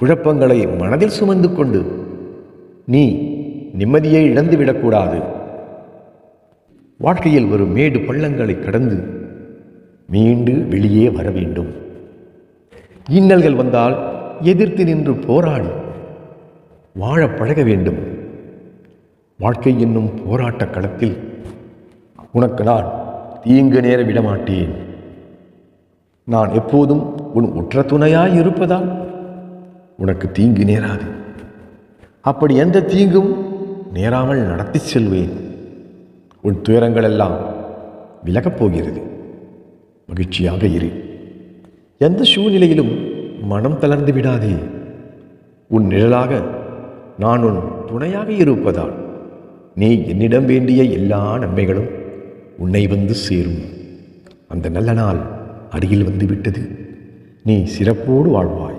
குழப்பங்களை மனதில் சுமந்து கொண்டு நீ நிம்மதியை இழந்துவிடக்கூடாது. வாழ்க்கையில் ஒரு மேடு பள்ளங்களை கடந்து மீண்டு வெளியே வர வேண்டும். இன்னல்கள் வந்தால் எதிர்த்து நின்று போராடி வாழ பழக வேண்டும். வாழ்க்கை என்னும் போராட்ட களத்தில் உனக்கு நான் தீங்கு நேர விடமாட்டேன். நான் எப்போதும் உன் உற்ற துணையாய் இருப்பதால் உனக்கு தீங்கு நேராது. அப்படி எந்த தீங்கும் நேராமல் நடத்தி செல்வேன். உன் துயரங்கள் எல்லாம் விலகப் போகிறது. மகிழ்ச்சியாக இரு. எந்த சூழ்நிலையிலும் மனம் தளர்ந்து விடாதே. உன் நிழலாக நான் உன் துணையாக இருப்பதால் நீ என்னிடம் வேண்டிய எல்லா நன்மைகளும் உன்னை வந்து சேரும். அந்த நல்ல நாள் அருகில் வந்து விட்டது. நீ சிறப்போடு வாழ்வாய்.